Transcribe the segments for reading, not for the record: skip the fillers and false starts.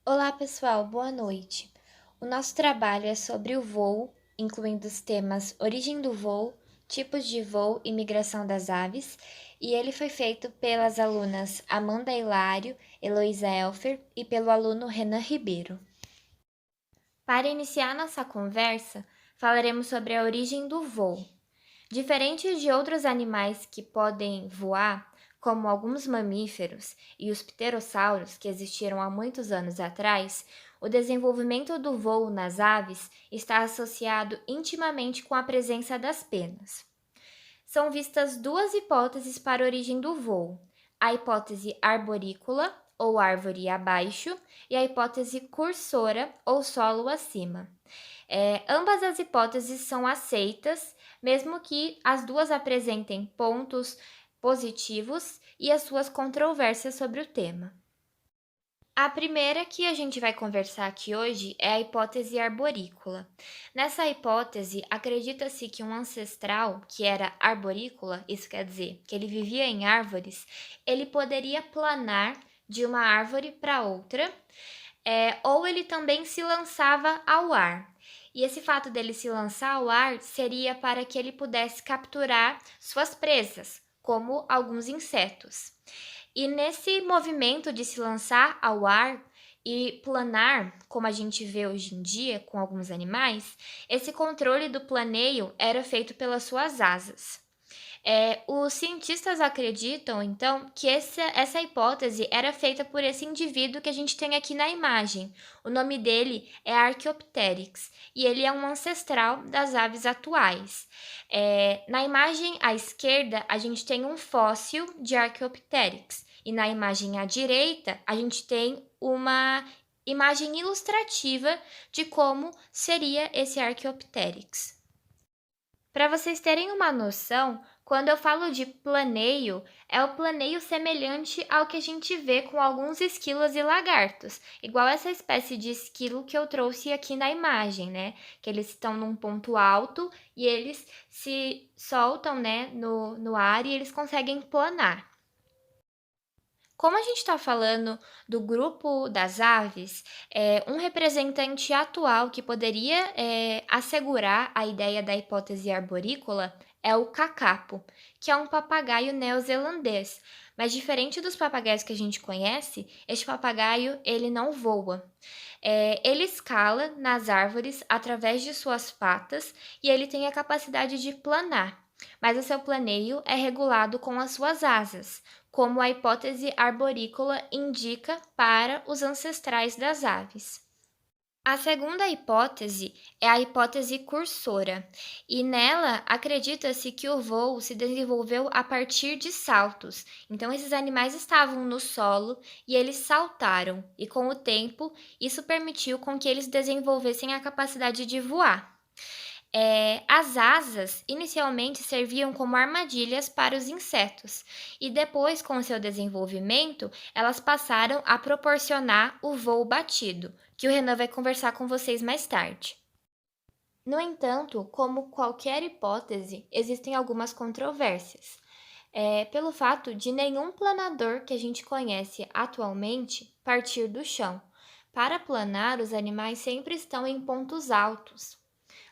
Olá, pessoal, boa noite. O nosso trabalho é sobre o voo, incluindo os temas origem do voo, tipos de voo e migração das aves, e ele foi feito pelas alunas Amanda Hilário, Heloísa Elfer e pelo aluno Renan Ribeiro. Para iniciar nossa conversa, falaremos sobre a origem do voo. Diferente de outros animais que podem voar, como alguns mamíferos e os pterossauros que existiram há muitos anos atrás, o desenvolvimento do voo nas aves está associado intimamente com a presença das penas. São vistas duas hipóteses para a origem do voo: a hipótese arborícola, ou árvore abaixo, e a hipótese cursora, ou solo acima. Ambas as hipóteses são aceitas, mesmo que as duas apresentem pontos positivos e as suas controvérsias sobre o tema. A primeira que a gente vai conversar aqui hoje é a hipótese arborícola. Nessa hipótese, acredita-se que um ancestral que era arborícola, isso quer dizer que ele vivia em árvores, ele poderia planar de uma árvore para outra, ou ele também se lançava ao ar. E esse fato dele se lançar ao ar seria para que ele pudesse capturar suas presas, como alguns insetos. E nesse movimento de se lançar ao ar e planar, como a gente vê hoje em dia com alguns animais, esse controle do planeio era feito pelas suas asas. Os cientistas acreditam, então, que essa hipótese era feita por esse indivíduo que a gente tem aqui na imagem. O nome dele é Archaeopteryx e ele é um ancestral das aves atuais. Na imagem à esquerda, a gente tem um fóssil de Archaeopteryx e na imagem à direita, a gente tem uma imagem ilustrativa de como seria esse Archaeopteryx. Para vocês terem uma noção, quando eu falo de planeio, é o planeio semelhante ao que a gente vê com alguns esquilos e lagartos, igual essa espécie de esquilo que eu trouxe aqui na imagem, né? Que eles estão num ponto alto e eles se soltam, né, no ar e eles conseguem planar. Como a gente está falando do grupo das aves, um representante atual que poderia assegurar a ideia da hipótese arborícola é o cacapo, que é um papagaio neozelandês. Mas diferente dos papagaios que a gente conhece, este papagaio ele não voa. Ele escala nas árvores através de suas patas e ele tem a capacidade de planar, mas o seu planeio é regulado com as suas asas, como a hipótese arborícola indica para os ancestrais das aves. A segunda hipótese é a hipótese cursora, e nela acredita-se que o voo se desenvolveu a partir de saltos. Então, esses animais estavam no solo e eles saltaram, e com o tempo, isso permitiu com que eles desenvolvessem a capacidade de voar. As asas inicialmente serviam como armadilhas para os insetos, e depois, com seu desenvolvimento, elas passaram a proporcionar o voo batido, que o Renan vai conversar com vocês mais tarde. No entanto, como qualquer hipótese, existem algumas controvérsias. Pelo fato de nenhum planador que a gente conhece atualmente partir do chão. Para planar, os animais sempre estão em pontos altos,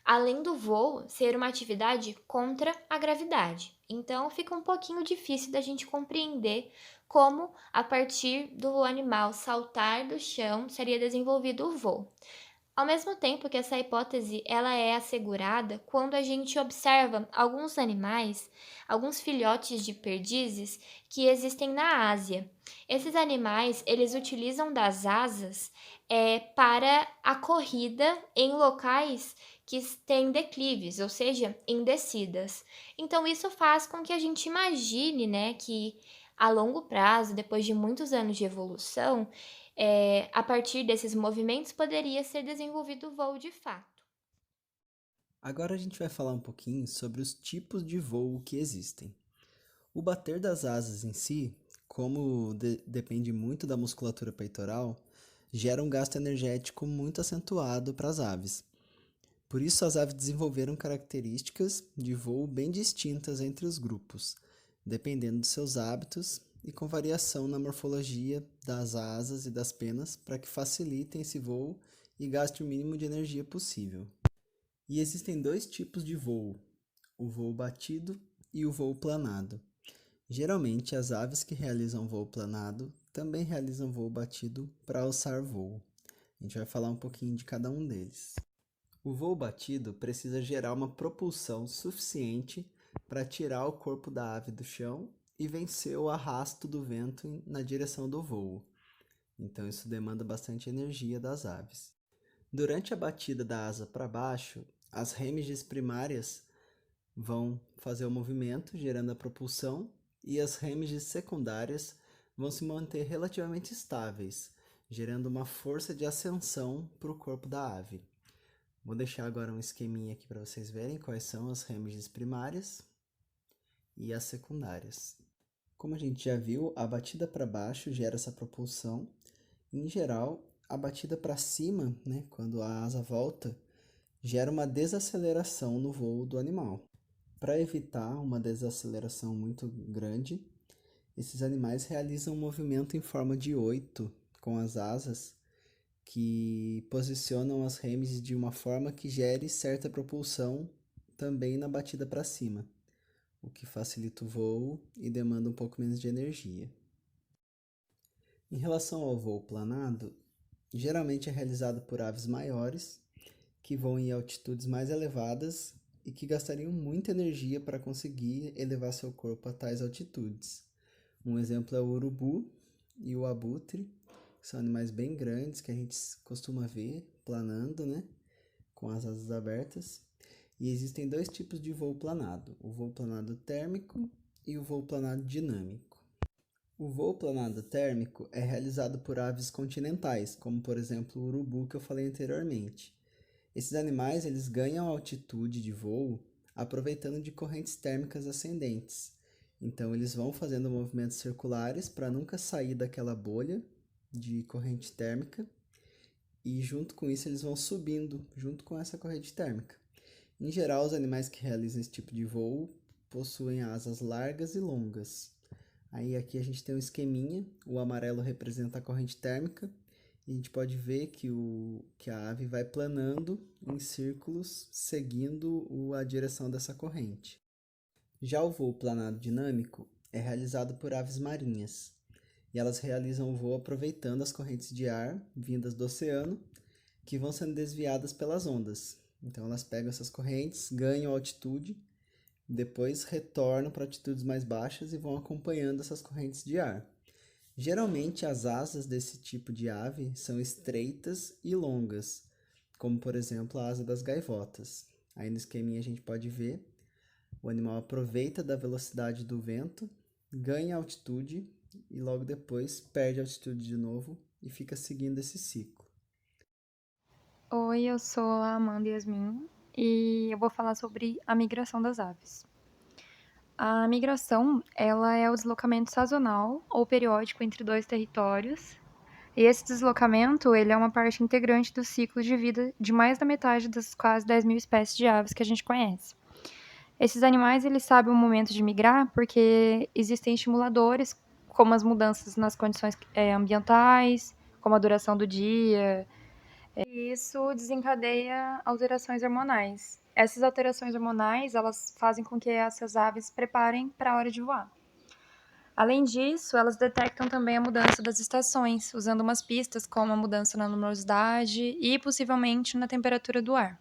além do voo ser uma atividade contra a gravidade. Então, fica um pouquinho difícil da gente compreender como, a partir do animal saltar do chão, seria desenvolvido o voo. Ao mesmo tempo que essa hipótese ela é assegurada quando a gente observa alguns animais, alguns filhotes de perdizes que existem na Ásia. Esses animais, eles utilizam das asas para a corrida em locais que têm declives, ou seja, em descidas. Então, isso faz com que a gente imagine, né, que a longo prazo, depois de muitos anos de evolução, a partir desses movimentos poderia ser desenvolvido o voo de fato. Agora a gente vai falar um pouquinho sobre os tipos de voo que existem. O bater das asas em si, como depende muito da musculatura peitoral, gera um gasto energético muito acentuado para as aves. Por isso, as aves desenvolveram características de voo bem distintas entre os grupos, dependendo de seus hábitos e com variação na morfologia das asas e das penas para que facilitem esse voo e gaste o mínimo de energia possível. E existem dois tipos de voo, o voo batido e o voo planado. Geralmente, as aves que realizam voo planado também realizam voo batido para alçar voo. A gente vai falar um pouquinho de cada um deles. O voo batido precisa gerar uma propulsão suficiente para tirar o corpo da ave do chão e vencer o arrasto do vento na direção do voo. Então, isso demanda bastante energia das aves. Durante a batida da asa para baixo, as remiges primárias vão fazer o movimento, gerando a propulsão, e as remiges secundárias vão se manter relativamente estáveis, gerando uma força de ascensão para o corpo da ave. Vou deixar agora um esqueminha aqui para vocês verem quais são as remiges primárias e as secundárias. Como a gente já viu, a batida para baixo gera essa propulsão. Em geral, a batida para cima, quando a asa volta, gera uma desaceleração no voo do animal. Para evitar uma desaceleração muito grande, esses animais realizam um movimento em forma de 8 com as asas, que posicionam as remises de uma forma que gere certa propulsão também na batida para cima, o que facilita o voo e demanda um pouco menos de energia. Em relação ao voo planado, geralmente é realizado por aves maiores, que voam em altitudes mais elevadas e que gastariam muita energia para conseguir elevar seu corpo a tais altitudes. Um exemplo é o urubu e o abutre, que são animais bem grandes que a gente costuma ver planando, com as asas abertas. E existem dois tipos de voo planado, o voo planado térmico e o voo planado dinâmico. O voo planado térmico é realizado por aves continentais, como por exemplo o urubu que eu falei anteriormente. Esses animais eles ganham altitude de voo aproveitando de correntes térmicas ascendentes. Então eles vão fazendo movimentos circulares para nunca sair daquela bolha de corrente térmica e junto com isso eles vão subindo junto com essa corrente térmica. Em geral, os animais que realizam esse tipo de voo possuem asas largas e longas. Aí aqui a gente tem um esqueminha, o amarelo representa a corrente térmica, e a gente pode ver que a ave vai planando em círculos seguindo a direção dessa corrente. Já o voo planado dinâmico é realizado por aves marinhas, e elas realizam o voo aproveitando as correntes de ar vindas do oceano, que vão sendo desviadas pelas ondas. Então elas pegam essas correntes, ganham altitude, depois retornam para altitudes mais baixas e vão acompanhando essas correntes de ar. Geralmente as asas desse tipo de ave são estreitas e longas, como por exemplo a asa das gaivotas. Aí no esqueminha a gente pode ver, o animal aproveita da velocidade do vento, ganha altitude e logo depois perde altitude de novo e fica seguindo esse ciclo. Oi, eu sou a Amanda Yasmin e eu vou falar sobre a migração das aves. A migração, ela é o deslocamento sazonal ou periódico entre dois territórios. E esse deslocamento, ele é uma parte integrante do ciclo de vida de mais da metade das quase 10 mil espécies de aves que a gente conhece. Esses animais, eles sabem o momento de migrar porque existem estimuladores, como as mudanças nas condições ambientais, como a duração do dia, e isso desencadeia alterações hormonais. Essas alterações hormonais, elas fazem com que essas aves preparem para a hora de voar. Além disso, elas detectam também a mudança das estações, usando umas pistas como a mudança na luminosidade e possivelmente na temperatura do ar.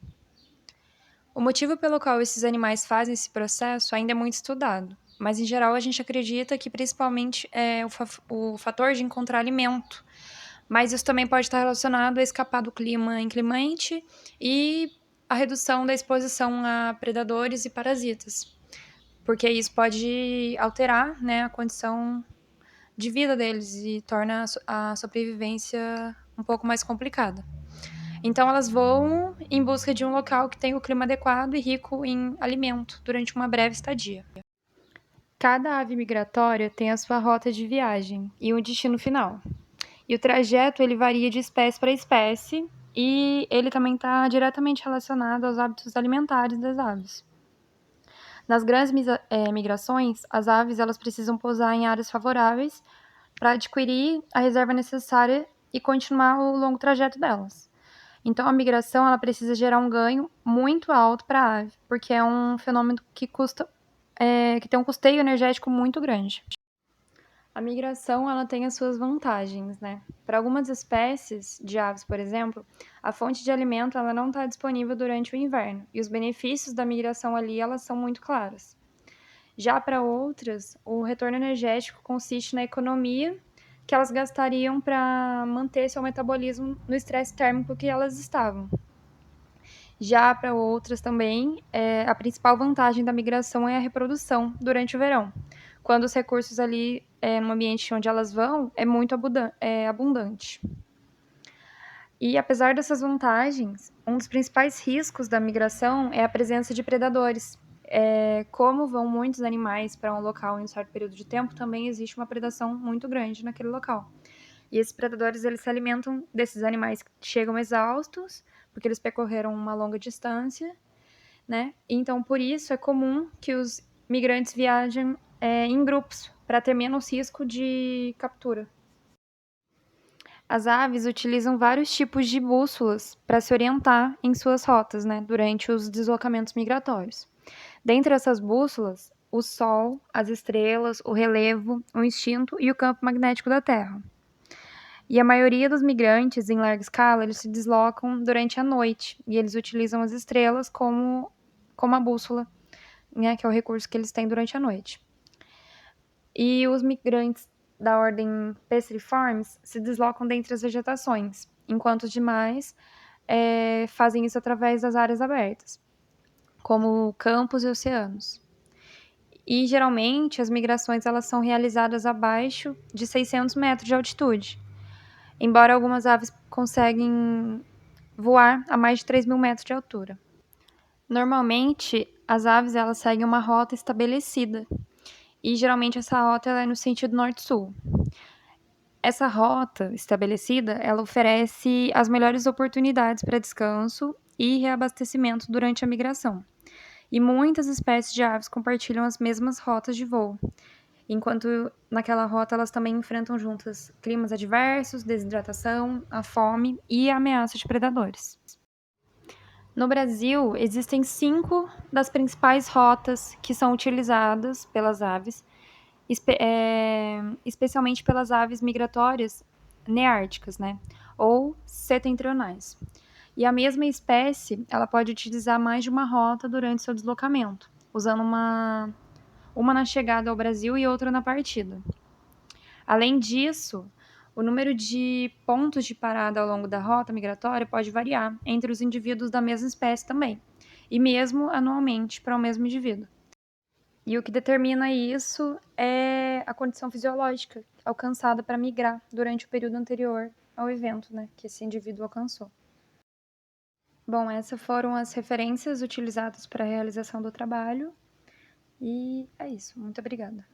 O motivo pelo qual esses animais fazem esse processo ainda é muito estudado, mas em geral a gente acredita que principalmente é o fator de encontrar alimento, mas isso também pode estar relacionado a escapar do clima inclemente e a redução da exposição a predadores e parasitas, porque isso pode alterar, a condição de vida deles e torna a sobrevivência um pouco mais complicada. Então elas voam em busca de um local que tenha o clima adequado e rico em alimento durante uma breve estadia. Cada ave migratória tem a sua rota de viagem e um destino final. E o trajeto ele varia de espécie para espécie e ele também está diretamente relacionado aos hábitos alimentares das aves. Nas grandes migrações, as aves elas precisam pousar em áreas favoráveis para adquirir a reserva necessária e continuar o longo trajeto delas. Então, a migração ela precisa gerar um ganho muito alto para a ave, porque é um fenômeno que que tem um custeio energético muito grande. A migração ela tem as suas vantagens, né? Para algumas espécies de aves, por exemplo, a fonte de alimento ela não está disponível durante o inverno e os benefícios da migração ali elas são muito claras. Já para outras, o retorno energético consiste na economia que elas gastariam para manter seu metabolismo no estresse térmico que elas estavam. Já para outras também, a principal vantagem da migração é a reprodução durante o verão, quando os recursos ali no ambiente onde elas vão é muito abundante. E apesar dessas vantagens, um dos principais riscos da migração é a presença de predadores. Como vão muitos animais para um local em um certo período de tempo, também existe uma predação muito grande naquele local. E esses predadores eles se alimentam desses animais que chegam exaustos, porque eles percorreram uma longa distância, né? Então, por isso é comum que os migrantes viajem em grupos para ter menos risco de captura. As aves utilizam vários tipos de bússolas para se orientar em suas rotas, né, durante os deslocamentos migratórios. Dentre essas bússolas, o Sol, as estrelas, o relevo, o instinto e o campo magnético da Terra. E a maioria dos migrantes, em larga escala, eles se deslocam durante a noite e eles utilizam as estrelas como a bússola, né, que é o recurso que eles têm durante a noite. E os migrantes da ordem Passeriformes se deslocam dentre as vegetações, enquanto os demais fazem isso através das áreas abertas, como campos e oceanos. E geralmente as migrações elas são realizadas abaixo de 600 metros de altitude, embora algumas aves conseguem voar a mais de 3.000 metros de altura. Normalmente, as aves elas seguem uma rota estabelecida, e geralmente essa rota ela é no sentido norte-sul. Essa rota estabelecida, ela oferece as melhores oportunidades para descanso e reabastecimento durante a migração. E muitas espécies de aves compartilham as mesmas rotas de voo, enquanto naquela rota elas também enfrentam juntas climas adversos, desidratação, a fome e a ameaça de predadores. No Brasil, existem 5 das principais rotas que são utilizadas pelas aves, especialmente pelas aves migratórias neárticas, né, ou setentrionais. E a mesma espécie, ela pode utilizar mais de uma rota durante seu deslocamento, usando uma na chegada ao Brasil e outra na partida. Além disso, o número de pontos de parada ao longo da rota migratória pode variar entre os indivíduos da mesma espécie também, e mesmo anualmente para o mesmo indivíduo. E o que determina isso é a condição fisiológica alcançada para migrar durante o período anterior ao evento, né, que esse indivíduo alcançou. Bom, essas foram as referências utilizadas para a realização do trabalho, e é isso. Muito obrigada.